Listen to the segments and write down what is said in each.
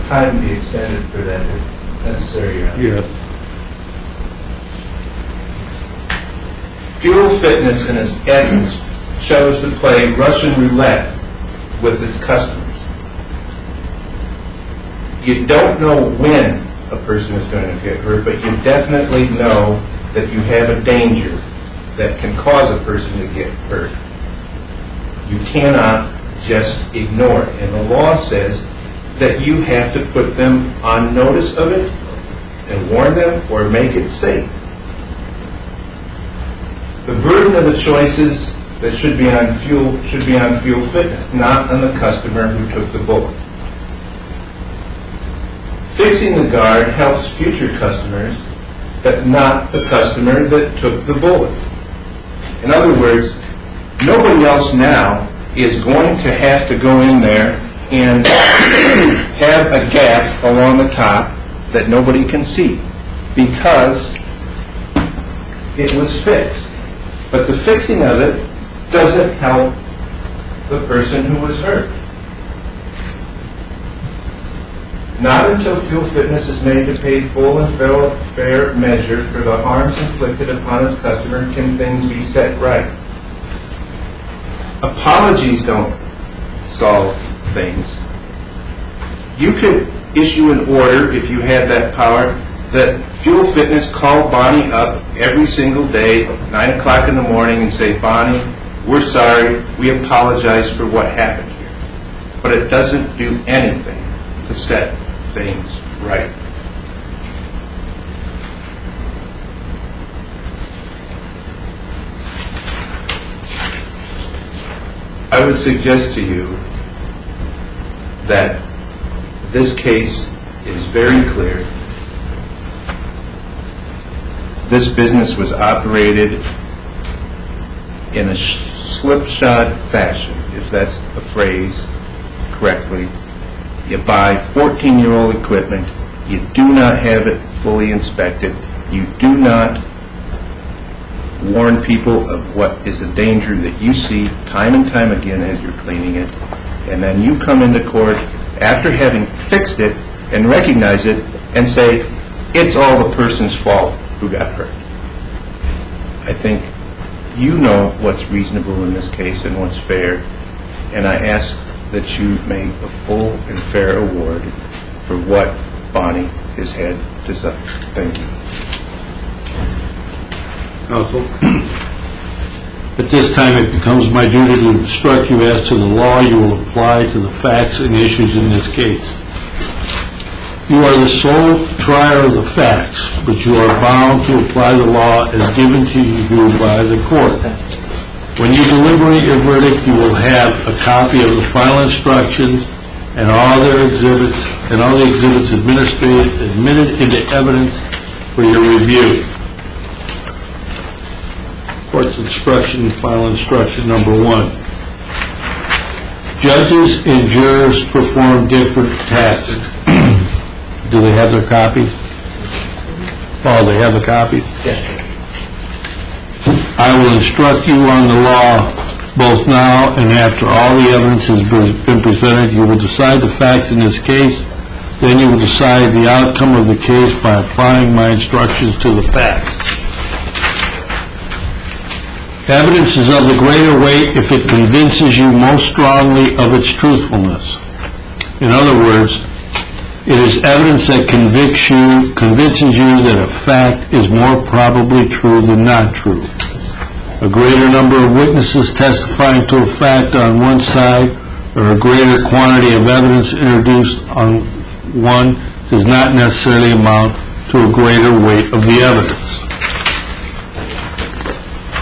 time be extended for that if necessary. Yes. Fuel Fitness, in its essence, chose to play Russian roulette with its customers. You don't know when a person is going to get hurt, but you definitely know that you have a danger that can cause a person to get hurt. You cannot just ignore it. And the law says that you have to put them on notice of it and warn them or make it safe. The burden of the choices that should be on Fuel Fitness, not on the customer who took the bullet. Fixing the guard helps future customers, but not the customer that took the bullet. In other words, nobody else now is going to have to go in there and have a gap along the top that nobody can see because it was fixed. But the fixing of it doesn't help the person who was hurt. Not until Fuel Fitness is made to pay full and fair measure for the harms inflicted upon its customer can things be set right. Apologies don't solve things. You could issue an order, if you had that power, that Fuel Fitness call Bonnie up every single day, 9 o'clock in the morning, and say, Bonnie, we're sorry, we apologize for what happened here. But it doesn't do anything to set things right. I would suggest to you that this case is very clear. This business was operated in a slipshod fashion, if that's the phrase correctly. You buy 14-year-old equipment, you do not have it fully inspected, you do not warn people of what is a danger that you see time and time again as you're cleaning it, and then you come into court after having fixed it and recognize it and say, it's all the person's fault who got hurt. I think you know what's reasonable in this case and what's fair, and I ask that you make a full and fair award for what Bonnie has had to suffer. Thank you. Counsel. At this time, it becomes my duty to instruct you as to the law you will apply to the facts and issues in this case. You are the sole trier of the facts, but you are bound to apply the law as given to you by the court. When you deliberate your verdict, you will have a copy of the final instructions and all the exhibits admitted into evidence for your review. Court's instruction, final instruction number 1. Judges and jurors perform different tasks. Do they have their copies? Oh, they have the copies? Yes. I will instruct you on the law both now and after all the evidence has been presented. You will decide the facts in this case. Then you will decide the outcome of the case by applying my instructions to the facts. Evidence is of the greater weight if it convinces you most strongly of its truthfulness. In other words, it is evidence that convinces you that a fact is more probably true than not true. A greater number of witnesses testifying to a fact on one side or a greater quantity of evidence introduced on one does not necessarily amount to a greater weight of the evidence.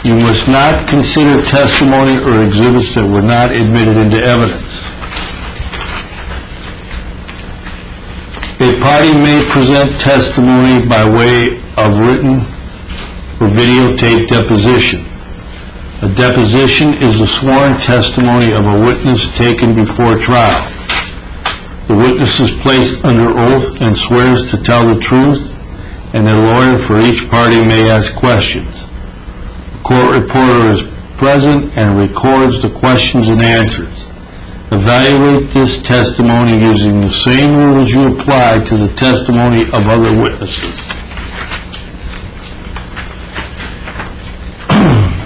You must not consider testimony or exhibits that were not admitted into evidence. A party may present testimony by way of written or videotaped deposition. A deposition is the sworn testimony of a witness taken before trial. The witness is placed under oath and swears to tell the truth, and a lawyer for each party may ask questions. A court reporter is present and records the questions and answers. Evaluate this testimony using the same rules you apply to the testimony of other witnesses.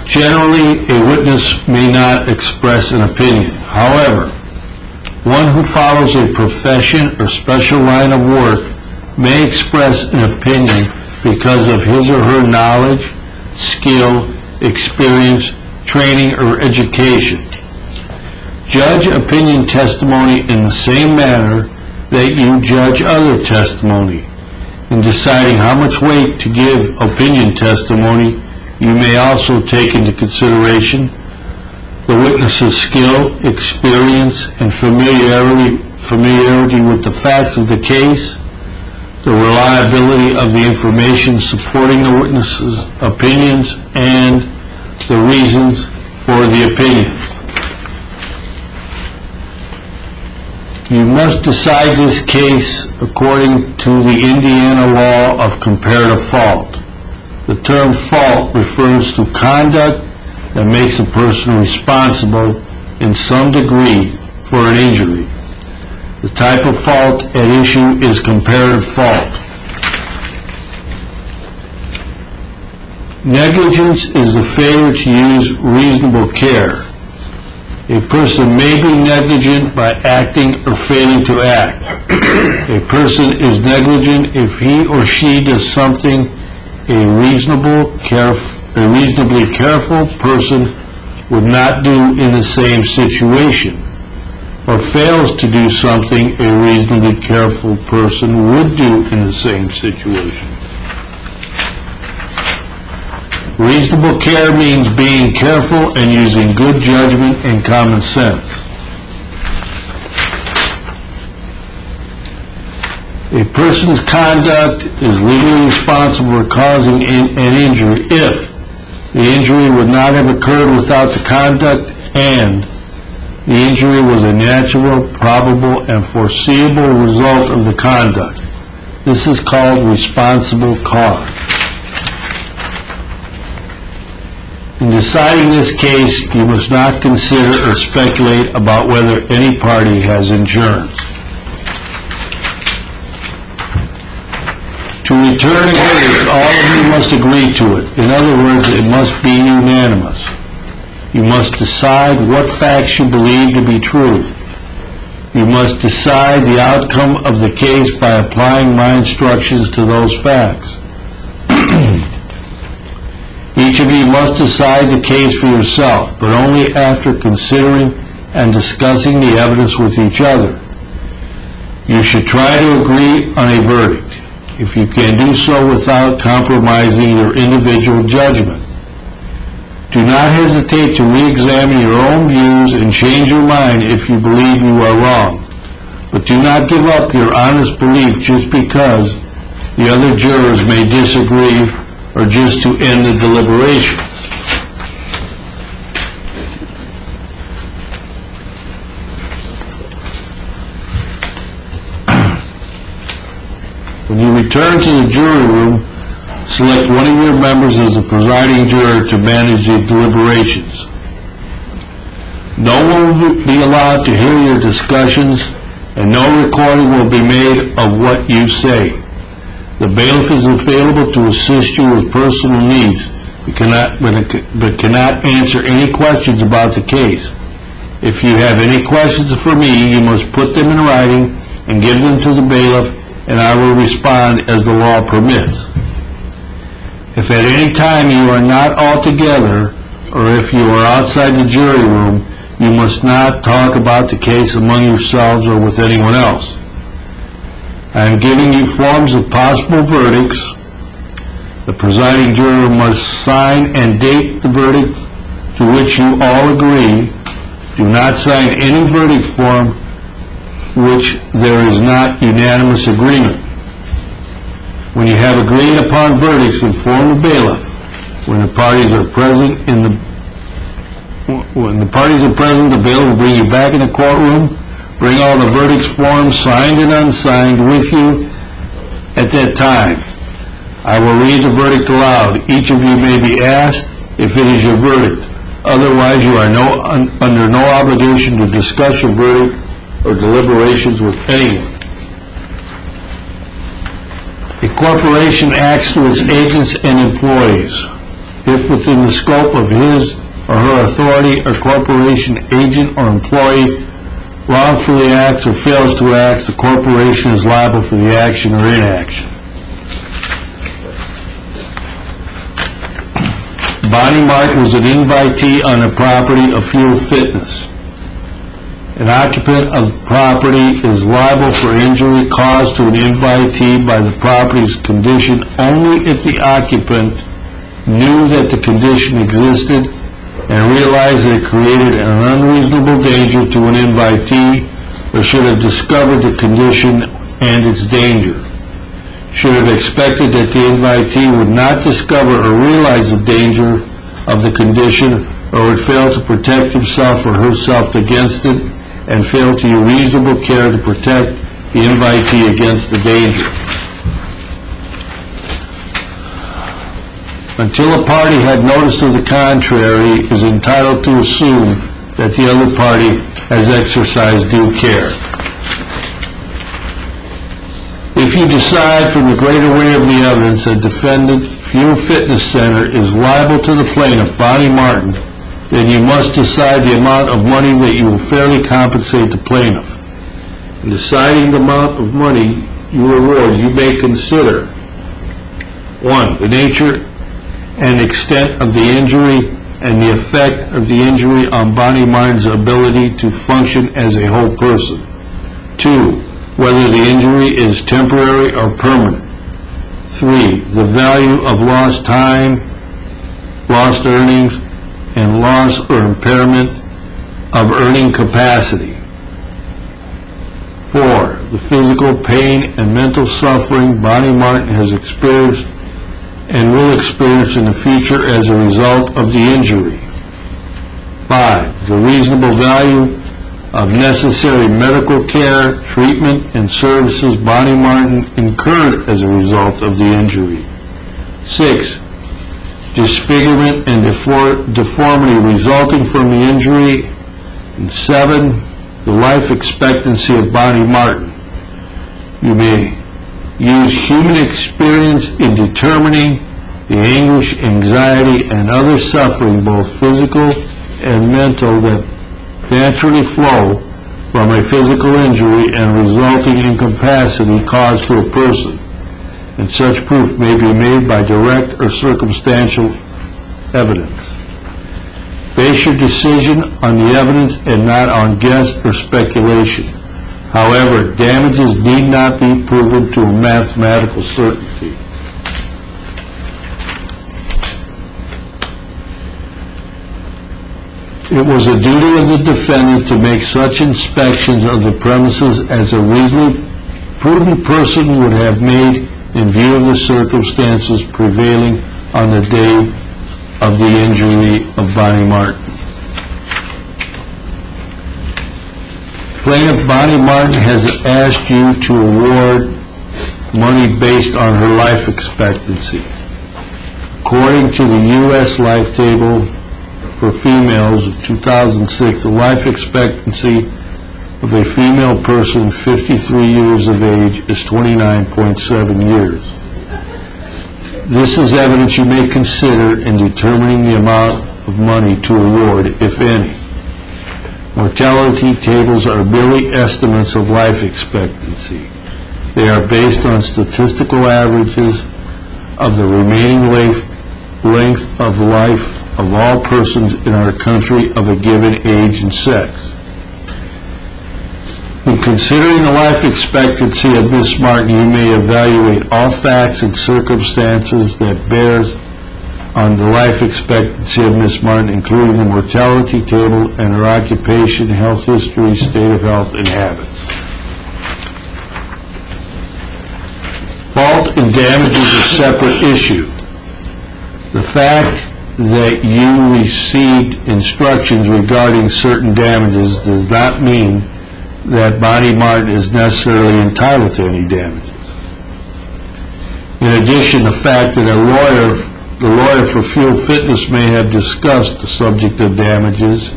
Generally, a witness may not express an opinion. However, one who follows a profession or special line of work may express an opinion because of his or her knowledge, skill, experience, training, or education. Judge opinion testimony in the same manner that you judge other testimony. In deciding how much weight to give opinion testimony, you may also take into consideration the witness's skill, experience, and familiarity with the facts of the case, the reliability of the information supporting the witness's opinions, and the reasons for the opinions. You must decide this case according to the Indiana law of comparative fault. The term fault refers to conduct that makes a person responsible in some degree for an injury. The type of fault at issue is comparative fault. Negligence is the failure to use reasonable care. A person may be negligent by acting or failing to act. A person is negligent if he or she does something a reasonably careful person would not do in the same situation, or fails to do something a reasonably careful person would do in the same situation. Reasonable care means being careful and using good judgment and common sense. A person's conduct is legally responsible for causing an injury if the injury would not have occurred without the conduct and the injury was a natural, probable, and foreseeable result of the conduct. This is called responsible cause. In deciding this case, you must not consider or speculate about whether any party has insurance. To return a verdict, all of you must agree to it. In other words, it must be unanimous. You must decide what facts you believe to be true. You must decide the outcome of the case by applying my instructions to those facts. Each of you must decide the case for yourself, but only after considering and discussing the evidence with each other. You should try to agree on a verdict, if you can do so without compromising your individual judgment. Do not hesitate to re-examine your own views and change your mind if you believe you are wrong. But do not give up your honest belief just because the other jurors may disagree or just to end the deliberations. When you return to the jury room, select one of your members as the presiding juror to manage the deliberations. No one will be allowed to hear your discussions, and no recording will be made of what you say. The bailiff is available to assist you with personal needs, but cannot answer any questions about the case. If you have any questions for me, you must put them in writing and give them to the bailiff, and I will respond as the law permits. If at any time you are not all together, or if you are outside the jury room, you must not talk about the case among yourselves or with anyone else. I am giving you forms of possible verdicts. The presiding juror must sign and date the verdict to which you all agree. Do not sign any verdict form which there is not unanimous agreement. When you have agreed upon verdicts, inform the bailiff. When the parties are present, the bailiff will bring you back in the courtroom. Bring all the verdicts forms, signed and unsigned, with you at that time. I will read the verdict aloud. Each of you may be asked if it is your verdict. Otherwise, you are under no obligation to discuss your verdict or deliberations with anyone. A corporation acts through its agents and employees. If within the scope of his or her authority, a corporation agent or employee wrongfully acts or fails to act, the corporation is liable for the action or inaction. Bonnie Martin was an invitee on the property of Fuel Fitness. An occupant of the property is liable for injury caused to an invitee by the property's condition only if the occupant knew that the condition existed and realized that it created an unreasonable danger to an invitee, or should have discovered the condition and its danger. Should have expected that the invitee would not discover or realize the danger of the condition, or would fail to protect himself or herself against it, and fail to use reasonable care to protect the invitee against the danger. Until a party had notice of the contrary, is entitled to assume that the other party has exercised due care. If you decide from the greater weight of the evidence that defendant Fuel Fitness Center is liable to the plaintiff, Bonnie Martin, then you must decide the amount of money that you will fairly compensate the plaintiff. In deciding the amount of money you award, you may consider 1. The nature and extent of the injury and the effect of the injury on Bonnie Martin's ability to function as a whole person. 2. Whether the injury is temporary or permanent. 3. The value of lost time, lost earnings, and loss or impairment of earning capacity. 4. The physical pain and mental suffering Bonnie Martin has experienced and will experience in the future as a result of the injury. 5. The reasonable value of necessary medical care, treatment, and services Bonnie Martin incurred as a result of the injury. 6. Disfigurement and deformity resulting from the injury. And 7. The life expectancy of Bonnie Martin. You may use human experience in determining the anguish, anxiety, and other suffering, both physical and mental, that naturally flow from a physical injury and resulting incapacity caused to a person, and such proof may be made by direct or circumstantial evidence. Base your decision on the evidence and not on guess or speculation. However, damages need not be proven to a mathematical certainty. It was a duty of the defendant to make such inspections of the premises as a reasonably prudent person would have made in view of the circumstances prevailing on the day of the injury of Bonnie Martin. Plaintiff Bonnie Martin has asked you to award money based on her life expectancy. According to the U.S. Life Table for females of 2006, the life expectancy of a female person 53 years of age is 29.7 years. This is evidence you may consider in determining the amount of money to award, if any. Mortality tables are merely estimates of life expectancy. They are based on statistical averages of the remaining length of life of all persons in our country of a given age and sex. In considering the life expectancy of Miss Martin, you may evaluate all facts and circumstances that bears on the life expectancy of Miss Martin, including the mortality table and her occupation, health history, state of health, and habits. Fault and damage is a separate issue. The fact that you received instructions regarding certain damages does not mean that Bonnie Martin is necessarily entitled to any damages. In addition, the fact that a lawyer the lawyer for Fuel Fitness may have discussed the subject of damages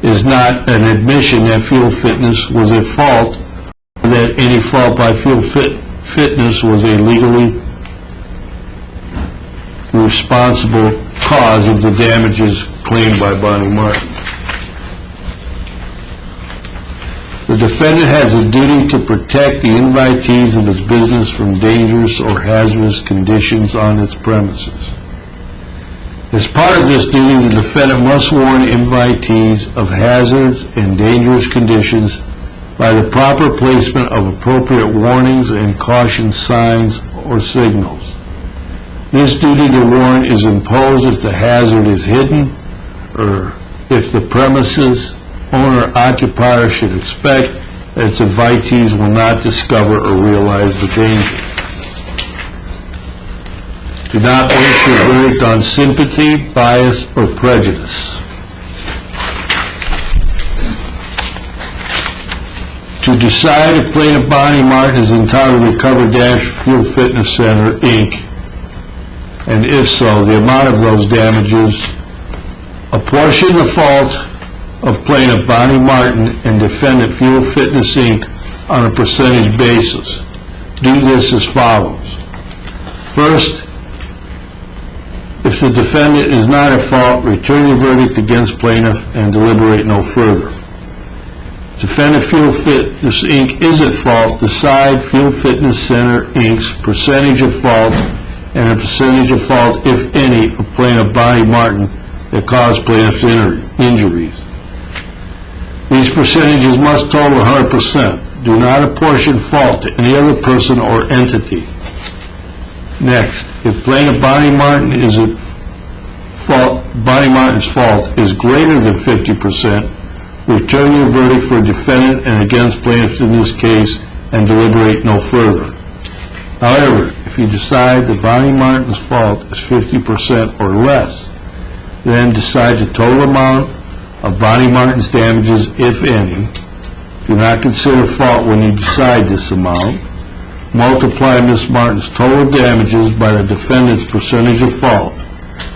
is not an admission that Fuel Fitness was at fault, or that any fault by Fuel Fitness was a legally responsible cause of the damages claimed by Bonnie Martin. The defendant has a duty to protect the invitees of his business from dangerous or hazardous conditions on its premises. As part of this duty, the defendant must warn invitees of hazards and dangerous conditions by the proper placement of appropriate warnings and caution signs or signals. This duty to warn is imposed if the hazard is hidden or if the premises owner-occupier should expect that its invitees will not discover or realize the danger. Do not base your verdict on sympathy, bias, or prejudice. To decide if plaintiff Bonnie Martin is entitled to recover Fuel Fitness Center, Inc., and if so, the amount of those damages, apportion the fault of plaintiff Bonnie Martin and defendant Fuel Fitness, Inc. on a percentage basis. Do this as follows. First, if the defendant is not at fault, return your verdict against plaintiff and deliberate no further. Defendant Fuel Fitness, Inc. is at fault, decide Fuel Fitness Center, Inc.'s percentage of fault and a percentage of fault, if any, of plaintiff Bonnie Martin that caused plaintiff's injuries. These percentages must total 100%. Do not apportion fault to any other person or entity. Next, if plaintiff Bonnie Martin's fault is greater than 50%, return your verdict for defendant and against plaintiff in this case and deliberate no further. However, if you decide that Bonnie Martin's fault is 50% or less, then decide the total amount of Bonnie Martin's damages, if any. Do not consider fault when you decide this amount. Multiply Ms. Martin's total damages by the defendant's percentage of fault.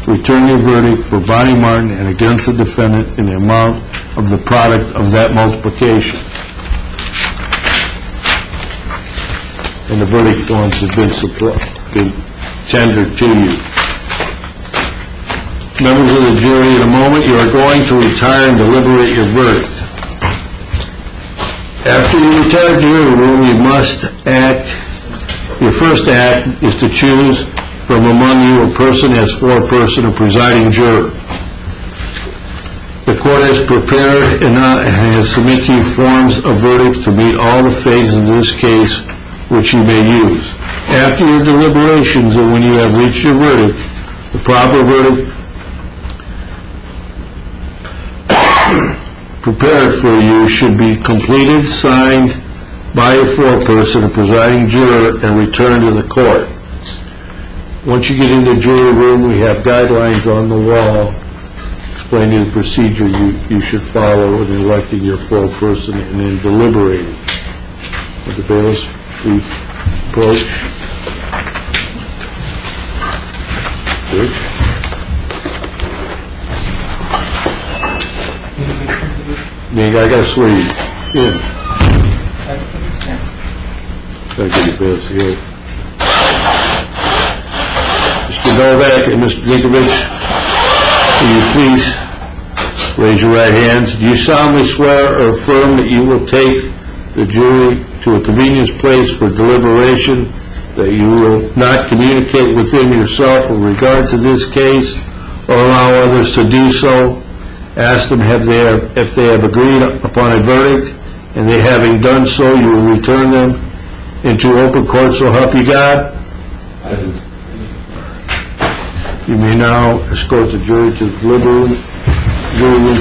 Return your verdict for Bonnie Martin and against the defendant in the amount of the product of that multiplication. And the verdict forms have been tendered to you. Members of the jury, in a moment you are going to retire and deliberate your verdict. After you retire to your room, you must act. Your first act is to choose from among you a person as foreperson or presiding juror. The court has prepared and has submitted to you forms of verdicts to meet all the phases of this case, which you may use. After your deliberations and when you have reached your verdict, the proper verdict prepared for you should be completed, signed by your foreperson or presiding juror, and returned to the court. Once you get in the jury room, we have guidelines on the wall explaining the procedure you should follow in electing your foreperson and then deliberating. Would the bailiffs please approach? Good. I got to swear you in. Thank you, Bailiffs here. Mr. Novak and Mr. Dinkovich, will you please raise your right hands? Do you solemnly swear or affirm that you will take the jury to a convenience place for deliberation, that you will not communicate within yourself with regard to this case or allow others to do so? Ask them if they have agreed upon a verdict, and they having done so, you will return them into open court, so help you God? You may now escort the jury to the jury room